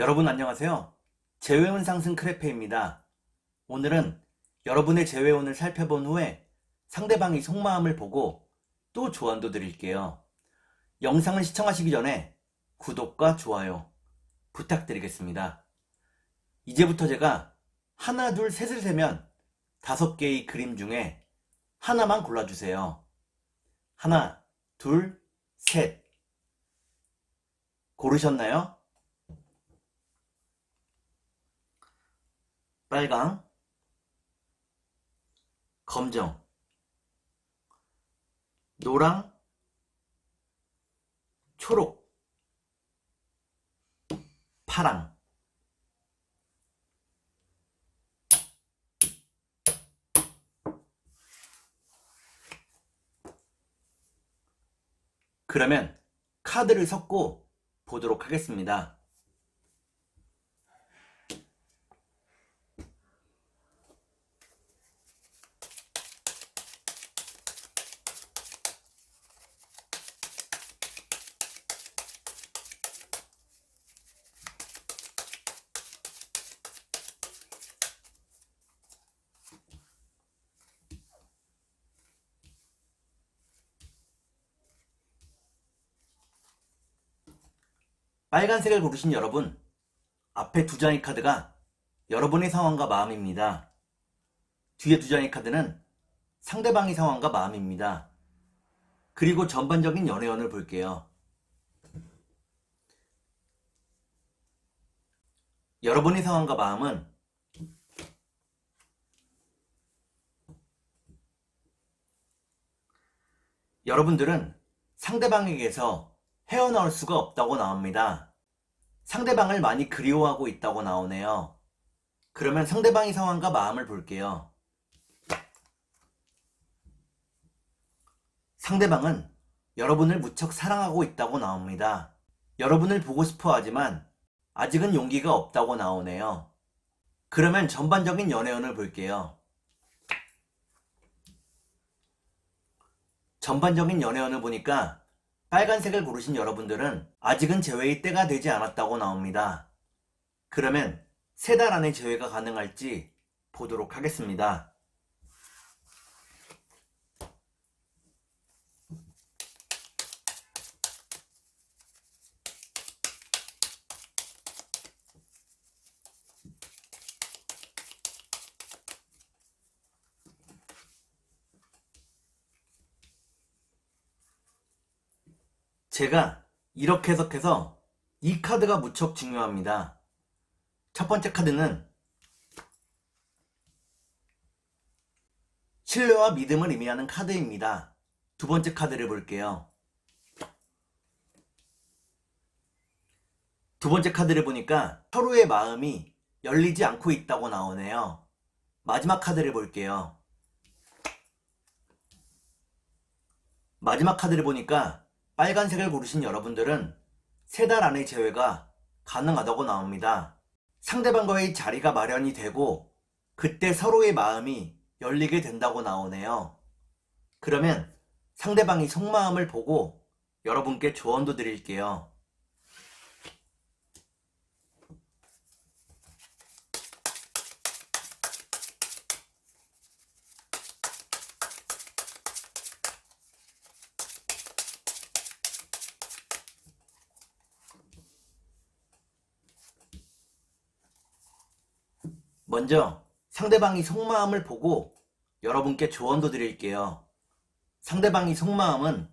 여러분 안녕하세요. 재회운 상승 크레페입니다. 오늘은 여러분의 재회운을 살펴본 후에 상대방이 속마음을 보고 또 조언도 드릴게요. 영상을 시청하시기 전에 구독과 좋아요 부탁드리겠습니다. 이제부터 제가 하나, 둘, 셋을 세면 5개의 그림 중에 하나만 골라주세요. 하나, 둘, 셋. 고르셨나요? 빨강, 검정, 노랑, 초록, 파랑. 그러면 카드를 섞고 보도록 하겠습니다. 빨간색을 고르신 여러분, 앞에 2장의 카드가 여러분의 상황과 마음입니다. 뒤에 2장의 카드는 상대방의 상황과 마음입니다. 그리고 전반적인 연애운을 볼게요. 여러분의 상황과 마음은 여러분들은 상대방에게서 헤어나올 수가 없다고 나옵니다. 상대방을 많이 그리워하고 있다고 나오네요. 그러면 상대방의 상황과 마음을 볼게요. 상대방은 여러분을 무척 사랑하고 있다고 나옵니다. 여러분을 보고 싶어 하지만 아직은 용기가 없다고 나오네요. 그러면 전반적인 연애운을 볼게요. 전반적인 연애운을 보니까 빨간색을 고르신 여러분들은 아직은 재회의 때가 되지 않았다고 나옵니다. 그러면 3달 안에 재회가 가능할지 보도록 하겠습니다. 제가 이렇게 해석해서 이 카드가 무척 중요합니다. 첫 번째 카드는 신뢰와 믿음을 의미하는 카드입니다. 두 번째 카드를 볼게요. 두 번째 카드를 보니까 서로의 마음이 열리지 않고 있다고 나오네요. 마지막 카드를 볼게요. 마지막 카드를 보니까 빨간색을 고르신 여러분들은 3달 안에 재회가 가능하다고 나옵니다. 상대방과의 자리가 마련이 되고 그때 서로의 마음이 열리게 된다고 나오네요. 그러면 상대방이 속마음을 보고 여러분께 조언도 드릴게요. 먼저 상대방이 속마음을 보고 여러분께 조언도 드릴게요. 상대방이 속마음은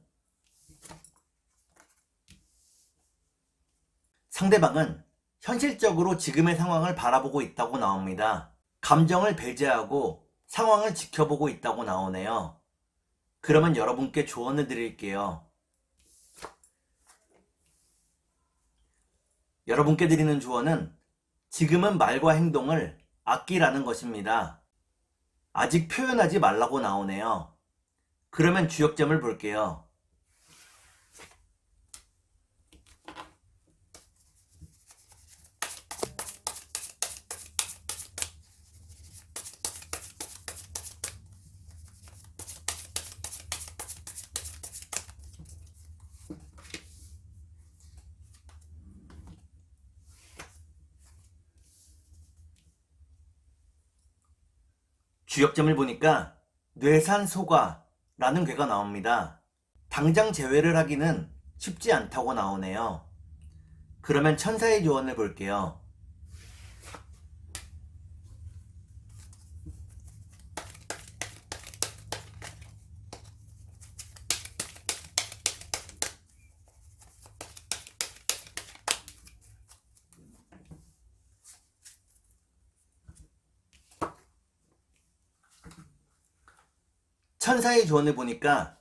상대방은 현실적으로 지금의 상황을 바라보고 있다고 나옵니다. 감정을 배제하고 상황을 지켜보고 있다고 나오네요. 그러면 여러분께 조언을 드릴게요. 여러분께 드리는 조언은 지금은 말과 행동을 아끼라는 것입니다. 아직 표현하지 말라고 나오네요. 그러면 주역점을 볼게요. 주역점을 보니까 뇌산소과라는 괴가 나옵니다. 당장 제외를 하기는 쉽지 않다고 나오네요. 그러면 천사의 조언을 볼게요. 천사의 조언을 보니까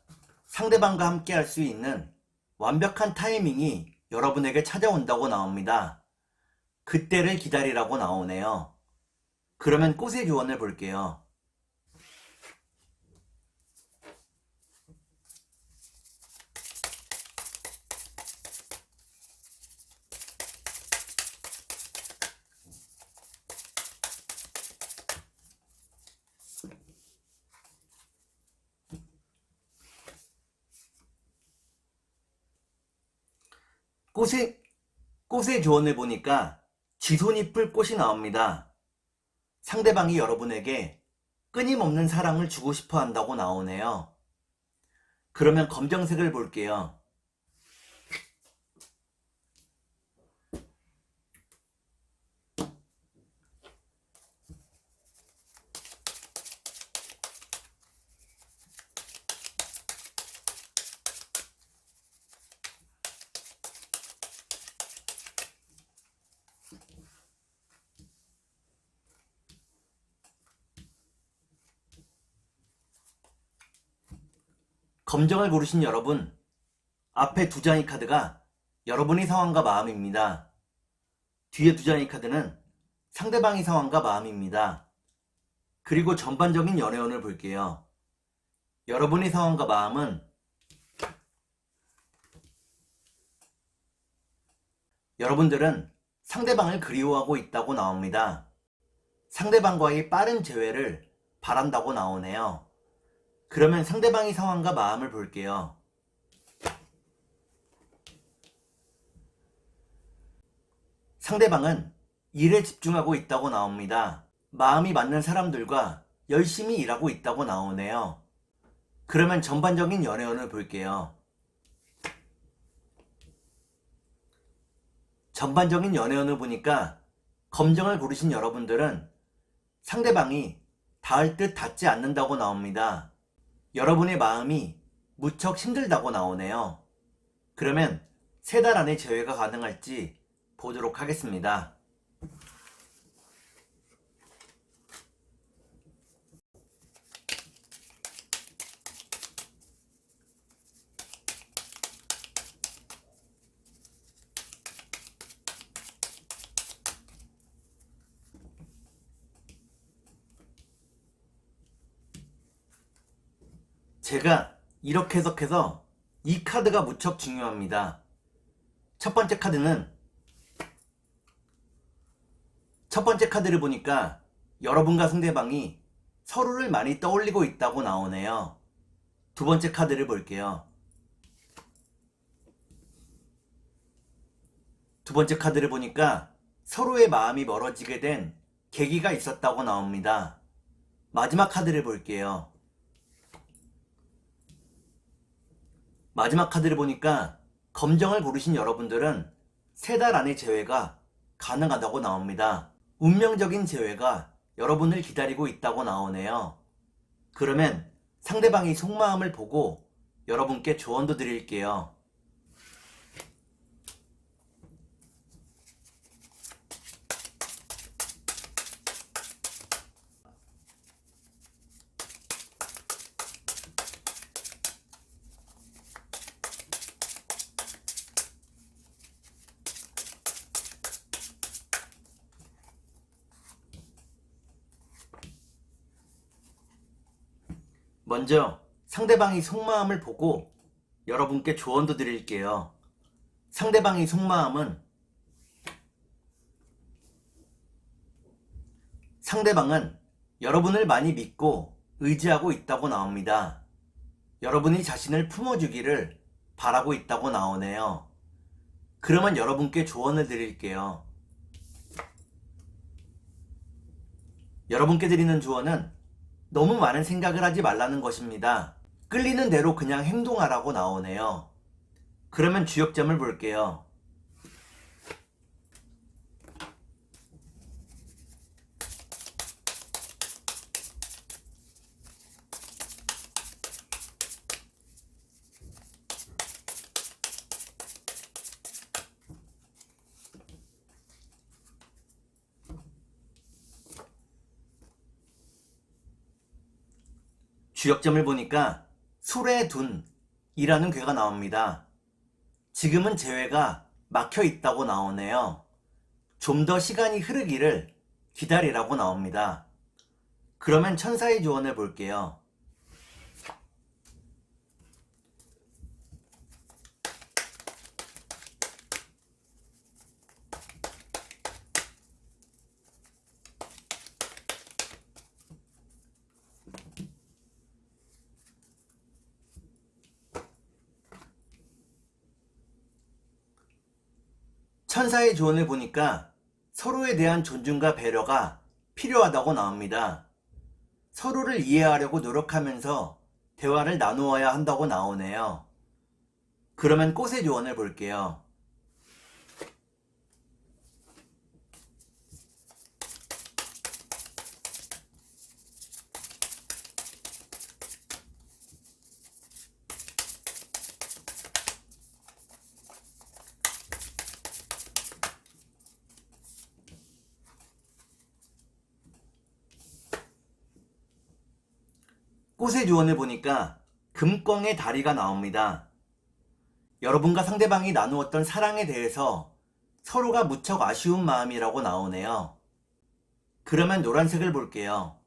상대방과 함께 할 수 있는 완벽한 타이밍이 여러분에게 찾아온다고 나옵니다. 그때를 기다리라고 나오네요. 그러면 꽃의 조언을 볼게요. 꽃의 조언을 보니까 쥐손이풀 꽃이 나옵니다. 상대방이 여러분에게 끊임없는 사랑을 주고 싶어 한다고 나오네요. 그러면 검정색을 볼게요. 검정을 고르신 여러분, 앞에 두 장의 카드가 여러분의 상황과 마음입니다. 뒤에 두 장의 카드는 상대방의 상황과 마음입니다. 그리고 전반적인 연애운을 볼게요. 여러분의 상황과 마음은 여러분들은 상대방을 그리워하고 있다고 나옵니다. 상대방과의 빠른 재회를 바란다고 나오네요. 그러면 상대방의 상황과 마음을 볼게요. 상대방은 일에 집중하고 있다고 나옵니다. 마음이 맞는 사람들과 열심히 일하고 있다고 나오네요. 그러면 전반적인 연애운을 볼게요. 전반적인 연애운을 보니까 검정을 고르신 여러분들은 상대방이 닿을 듯 닿지 않는다고 나옵니다. 여러분의 마음이 무척 힘들다고 나오네요. 그러면 3달 안에 재회가 가능할지 보도록 하겠습니다. 제가 이렇게 해석해서 이 카드가 무척 중요합니다. 첫 번째 카드를 보니까 여러분과 상대방이 서로를 많이 떠올리고 있다고 나오네요. 두 번째 카드를 볼게요. 두 번째 카드를 보니까 서로의 마음이 멀어지게 된 계기가 있었다고 나옵니다. 마지막 카드를 볼게요. 마지막 카드를 보니까 검정을 고르신 여러분들은 3달 안에 재회가 가능하다고 나옵니다. 운명적인 재회가 여러분을 기다리고 있다고 나오네요. 그러면 상대방의 속마음을 보고 여러분께 조언도 드릴게요. 먼저 상대방의 속마음을 보고 여러분께 조언도 드릴게요. 상대방의 속마음은 상대방은 여러분을 많이 믿고 의지하고 있다고 나옵니다. 여러분이 자신을 품어주기를 바라고 있다고 나오네요. 그러면 여러분께 조언을 드릴게요. 여러분께 드리는 조언은 너무 많은 생각을 하지 말라는 것입니다. 끌리는 대로 그냥 행동하라고 나오네요. 그러면 주역점을 볼게요. 주역점을 보니까 술에 둔이라는 괴가 나옵니다. 지금은 재회가 막혀 있다고 나오네요. 좀 더 시간이 흐르기를 기다리라고 나옵니다. 그러면 천사의 조언을 볼게요. 천사의 조언을 보니까 서로에 대한 존중과 배려가 필요하다고 나옵니다. 서로를 이해하려고 노력하면서 대화를 나누어야 한다고 나오네요. 그러면 꽃의 조언을 볼게요. 꽃의 조언을 보니까 금광의 다리가 나옵니다. 여러분과 상대방이 나누었던 사랑에 대해서 서로가 무척 아쉬운 마음이라고 나오네요. 그러면 노란색을 볼게요.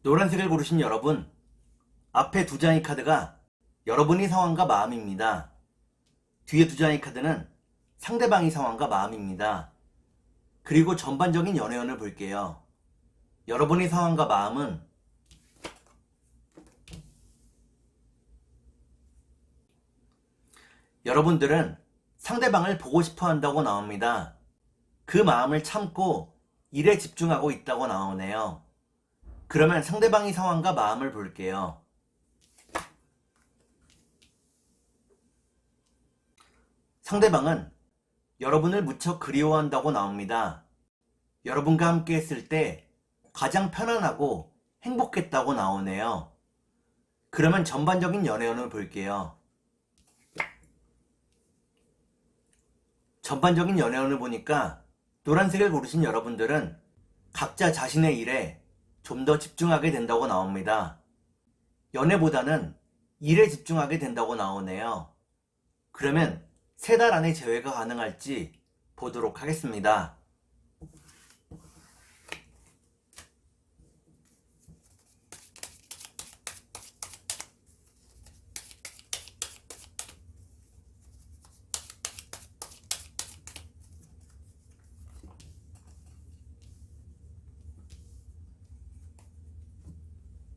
노란색을 고르신 여러분, 앞에 두 장의 카드가 여러분의 상황과 마음입니다. 뒤에 두 장의 카드는 상대방의 상황과 마음입니다. 그리고 전반적인 연애운을 볼게요. 여러분의 상황과 마음은 여러분들은 상대방을 보고 싶어 한다고 나옵니다. 그 마음을 참고 일에 집중하고 있다고 나오네요. 그러면 상대방의 상황과 마음을 볼게요. 상대방은 여러분을 무척 그리워한다고 나옵니다. 여러분과 함께 했을 때 가장 편안하고 행복했다고 나오네요. 그러면 전반적인 연애운을 볼게요. 전반적인 연애운을 보니까 노란색을 고르신 여러분들은 각자 자신의 일에 좀 더 집중하게 된다고 나옵니다. 연애보다는 일에 집중하게 된다고 나오네요. 그러면 3달 안에 재회가 가능할지 보도록 하겠습니다.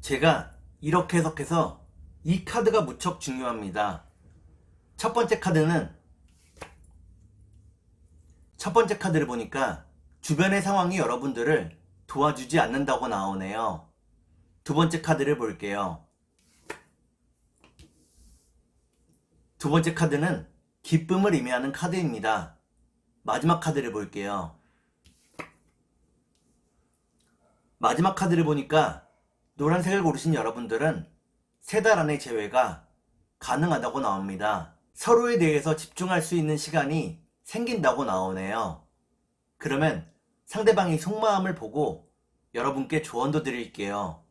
제가 이렇게 해석해서 이 카드가 무척 중요합니다. 첫 번째 카드를 보니까 주변의 상황이 여러분들을 도와주지 않는다고 나오네요. 두 번째 카드를 볼게요. 두 번째 카드는 기쁨을 의미하는 카드입니다. 마지막 카드를 볼게요. 마지막 카드를 보니까 노란색을 고르신 여러분들은 3달 안에 재회가 가능하다고 나옵니다. 서로에 대해서 집중할 수 있는 시간이 생긴다고 나오네요. 그러면 상대방의 속마음을 보고 여러분께 조언도 드릴게요.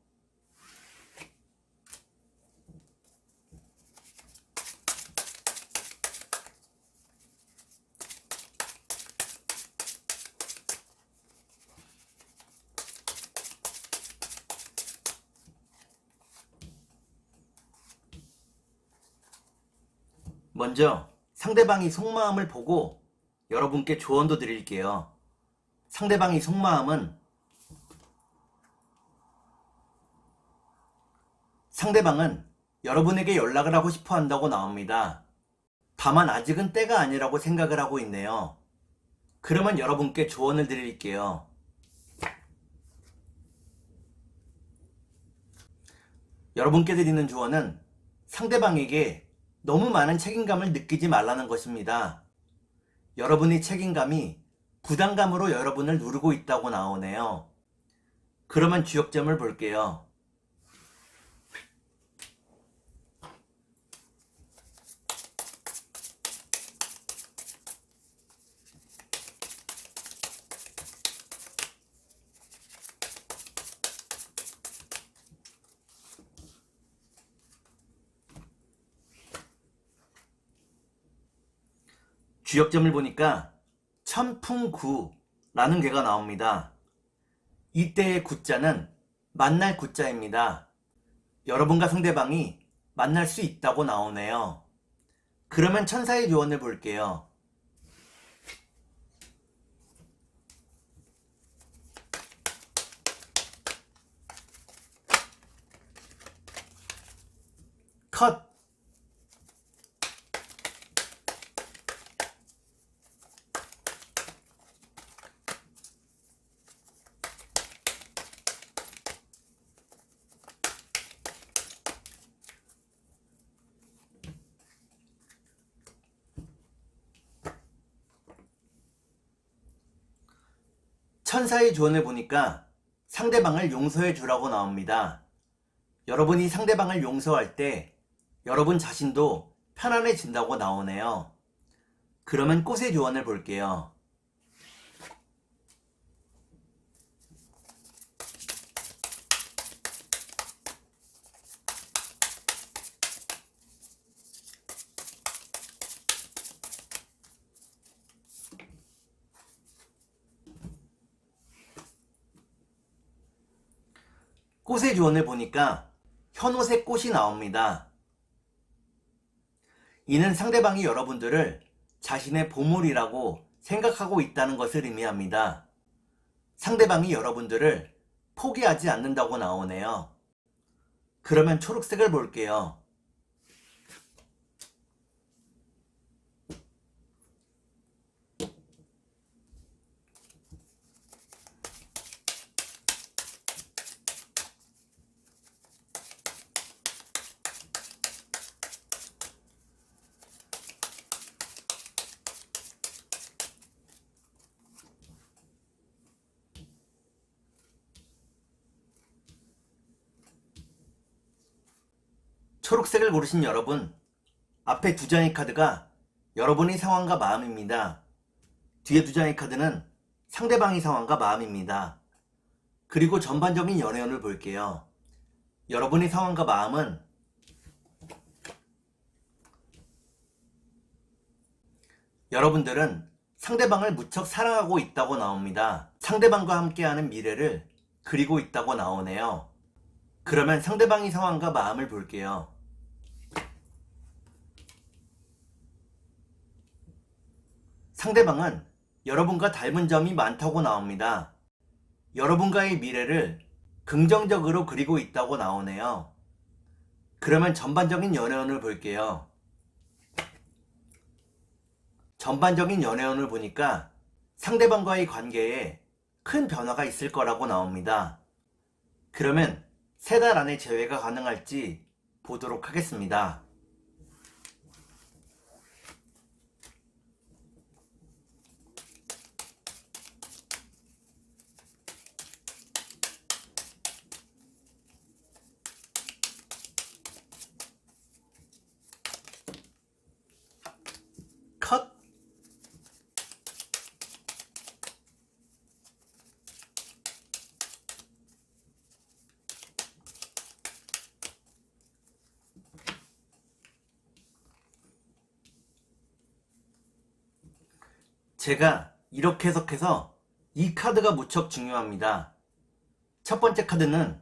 먼저 상대방이 속마음을 보고 여러분께 조언도 드릴게요. 상대방이 속마음은 상대방은 여러분에게 연락을 하고 싶어 한다고 나옵니다. 다만 아직은 때가 아니라고 생각을 하고 있네요. 그러면 여러분께 조언을 드릴게요. 여러분께 드리는 조언은 상대방에게 너무 많은 책임감을 느끼지 말라는 것입니다. 여러분의 책임감이 부담감으로 여러분을 누르고 있다고 나오네요. 그러면 주역점을 볼게요. 주역점을 보니까 천풍구라는 괴가 나옵니다. 이때의 구자는 만날 구자입니다. 여러분과 상대방이 만날 수 있다고 나오네요. 그러면 천사의 조언을 볼게요. 컷! 천사의 조언을 보니까 상대방을 용서해 주라고 나옵니다. 여러분이 상대방을 용서할 때 여러분 자신도 편안해진다고 나오네요. 그러면 꽃의 조언을 볼게요. 꽃의 조언을 보니까 현옷의 꽃이 나옵니다. 이는 상대방이 여러분들을 자신의 보물이라고 생각하고 있다는 것을 의미합니다. 상대방이 여러분들을 포기하지 않는다고 나오네요. 그러면 초록색을 볼게요. 초록색을 고르신 여러분, 앞에 두 장의 카드가 여러분의 상황과 마음입니다. 뒤에 두 장의 카드는 상대방의 상황과 마음입니다. 그리고 전반적인 연애운을 볼게요. 여러분의 상황과 마음은 여러분들은 상대방을 무척 사랑하고 있다고 나옵니다. 상대방과 함께하는 미래를 그리고 있다고 나오네요. 그러면 상대방의 상황과 마음을 볼게요. 상대방은 여러분과 닮은 점이 많다고 나옵니다. 여러분과의 미래를 긍정적으로 그리고 있다고 나오네요. 그러면 전반적인 연애운을 볼게요. 전반적인 연애운을 보니까 상대방과의 관계에 큰 변화가 있을 거라고 나옵니다. 그러면 3달 안에 재회가 가능할지 보도록 하겠습니다. 컷! 제가 이렇게 해석해서 이 카드가 무척 중요합니다. 첫 번째 카드는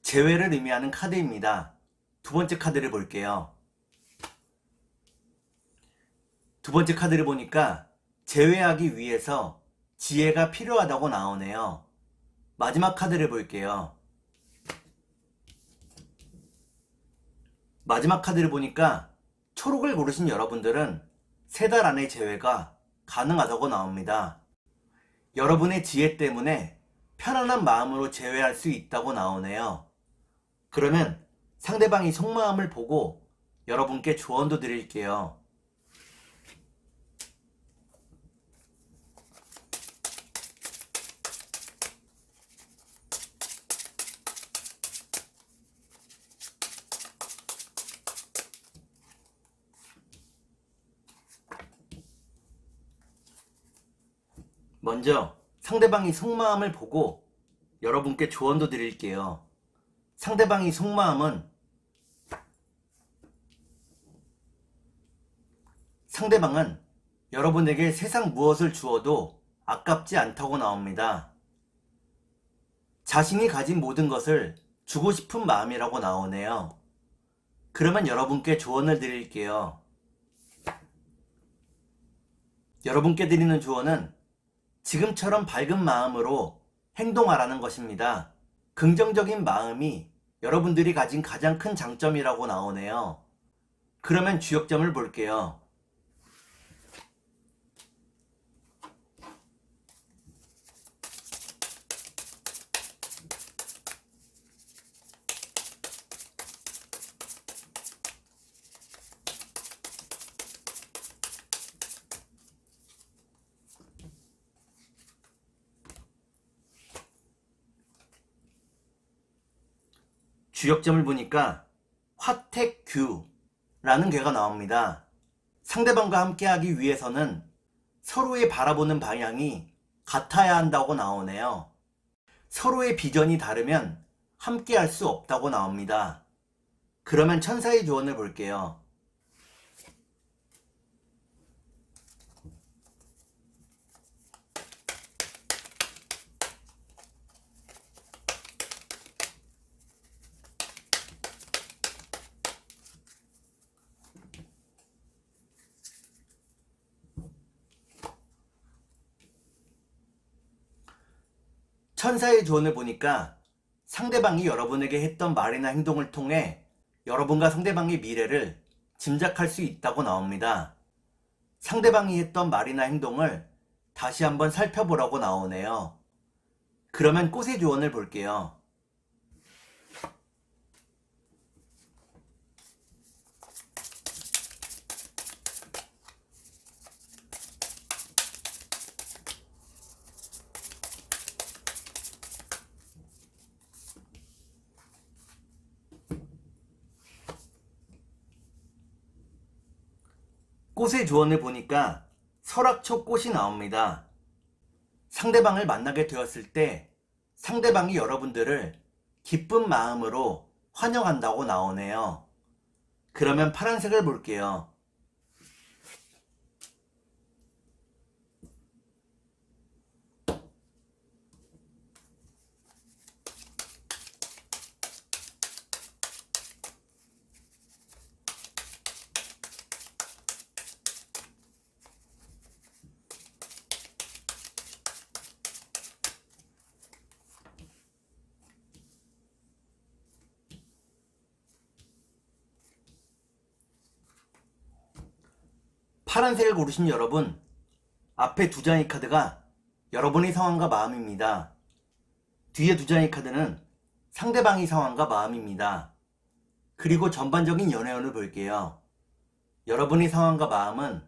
재회를 의미하는 카드입니다. 두 번째 카드를 볼게요. 두 번째 카드를 보니까 제외하기 위해서 지혜가 필요하다고 나오네요. 마지막 카드를 볼게요. 마지막 카드를 보니까 초록을 고르신 여러분들은 3달 안에 제외가 가능하다고 나옵니다. 여러분의 지혜 때문에 편안한 마음으로 제외할 수 있다고 나오네요. 그러면 상대방이 속마음을 보고 여러분께 조언도 드릴게요. 먼저 상대방이 속마음을 보고 여러분께 조언도 드릴게요. 상대방이 속마음은 상대방은 여러분에게 세상 무엇을 주어도 아깝지 않다고 나옵니다. 자신이 가진 모든 것을 주고 싶은 마음이라고 나오네요. 그러면 여러분께 조언을 드릴게요. 여러분께 드리는 조언은 지금처럼 밝은 마음으로 행동하라는 것입니다. 긍정적인 마음이 여러분들이 가진 가장 큰 장점이라고 나오네요. 그러면 주역점을 볼게요. 주역점을 보니까 화택규라는 괴가 나옵니다. 상대방과 함께하기 위해서는 서로의 바라보는 방향이 같아야 한다고 나오네요. 서로의 비전이 다르면 함께할 수 없다고 나옵니다. 그러면 천사의 조언을 볼게요. 천사의 조언을 보니까 상대방이 여러분에게 했던 말이나 행동을 통해 여러분과 상대방의 미래를 짐작할 수 있다고 나옵니다. 상대방이 했던 말이나 행동을 다시 한번 살펴보라고 나오네요. 그러면 꽃의 조언을 볼게요. 꽃의 조언을 보니까 설악초 꽃이 나옵니다. 상대방을 만나게 되었을 때 상대방이 여러분들을 기쁜 마음으로 환영한다고 나오네요. 그러면 파란색을 볼게요. 파란색을 고르신 여러분, 앞에 2장의 카드가 여러분의 상황과 마음입니다. 뒤에 2장의 카드는 상대방의 상황과 마음입니다. 그리고 전반적인 연애운을 볼게요. 여러분의 상황과 마음은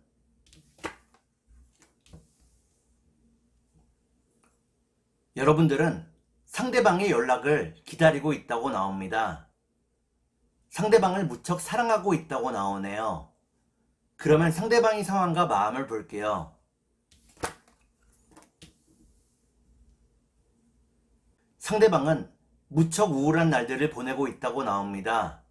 여러분들은 상대방의 연락을 기다리고 있다고 나옵니다. 상대방을 무척 사랑하고 있다고 나오네요. 그러면 상대방의 상황과 마음을 볼게요. 상대방은 무척 우울한 날들을 보내고 있다고 나옵니다.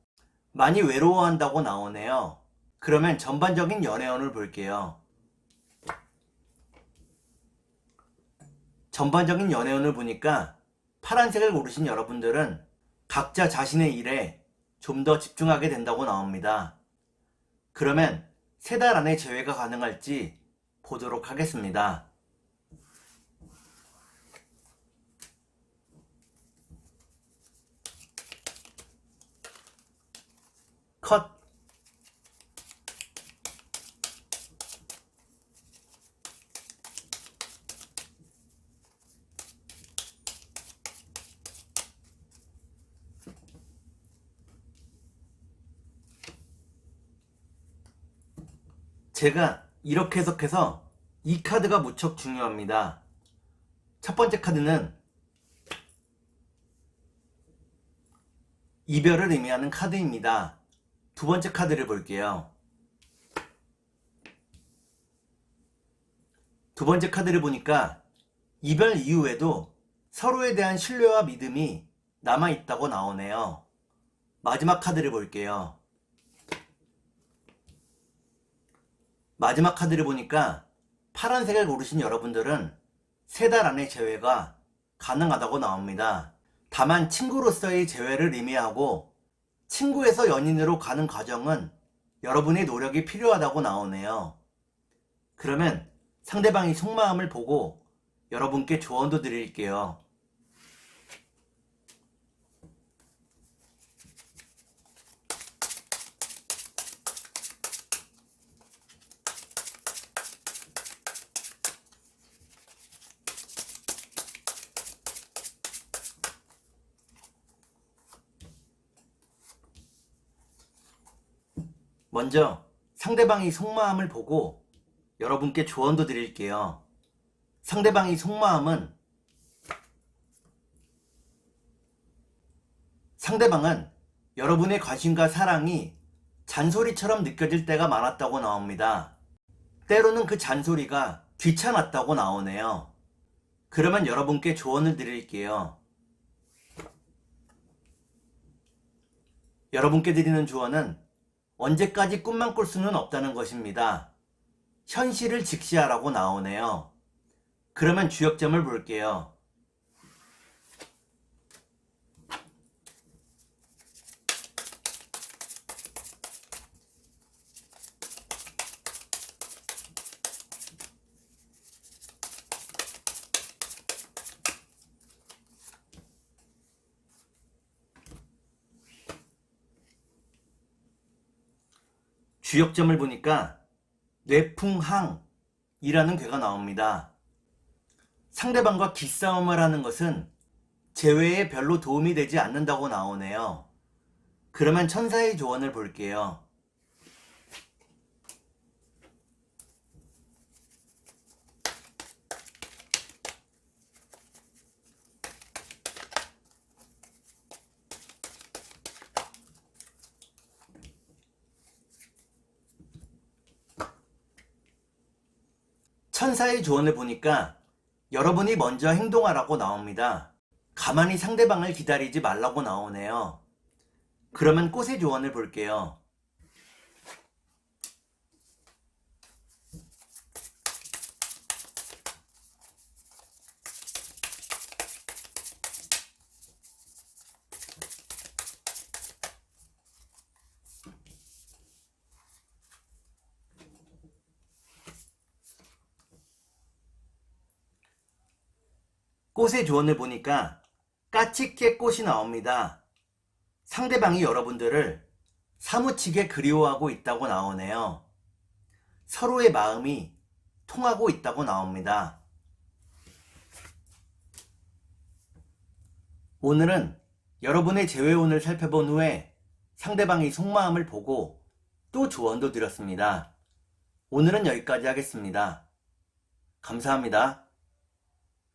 많이 외로워한다고 나오네요. 그러면 전반적인 연애운을 볼게요. 전반적인 연애운을 보니까 파란색을 고르신 여러분들은 각자 자신의 일에 좀 더 집중하게 된다고 나옵니다. 그러면 3달 안에 재회가 가능할지 보도록 하겠습니다. 컷. 제가 이렇게 해석해서 이 카드가 무척 중요합니다. 첫 번째 카드는 이별을 의미하는 카드입니다. 두 번째 카드를 볼게요. 두 번째 카드를 보니까 이별 이후에도 서로에 대한 신뢰와 믿음이 남아있다고 나오네요. 마지막 카드를 볼게요. 마지막 카드를 보니까 파란색을 고르신 여러분들은 3달 안에 재회가 가능하다고 나옵니다. 다만 친구로서의 재회를 의미하고 친구에서 연인으로 가는 과정은 여러분의 노력이 필요하다고 나오네요. 그러면 상대방의 속마음을 보고 여러분께 조언도 드릴게요. 먼저 상대방의 속마음을 보고 여러분께 조언도 드릴게요. 상대방의 속마음은 상대방은 여러분의 관심과 사랑이 잔소리처럼 느껴질 때가 많았다고 나옵니다. 때로는 그 잔소리가 귀찮았다고 나오네요. 그러면 여러분께 조언을 드릴게요. 여러분께 드리는 조언은 언제까지 꿈만 꿀 수는 없다는 것입니다. 현실을 직시하라고 나오네요. 그러면 주역점을 볼게요. 주역점을 보니까 뇌풍항이라는 괴가 나옵니다. 상대방과 기싸움을 하는 것은 재회에 별로 도움이 되지 않는다고 나오네요. 그러면 천사의 조언을 볼게요. 천사의 조언을 보니까 여러분이 먼저 행동하라고 나옵니다. 가만히 상대방을 기다리지 말라고 나오네요. 그러면 꽃의 조언을 볼게요. 꽃의 조언을 보니까 까치깨 꽃이 나옵니다. 상대방이 여러분들을 사무치게 그리워하고 있다고 나오네요. 서로의 마음이 통하고 있다고 나옵니다. 오늘은 여러분의 재회운을 살펴본 후에 상대방의 속마음을 보고 또 조언도 드렸습니다. 오늘은 여기까지 하겠습니다. 감사합니다.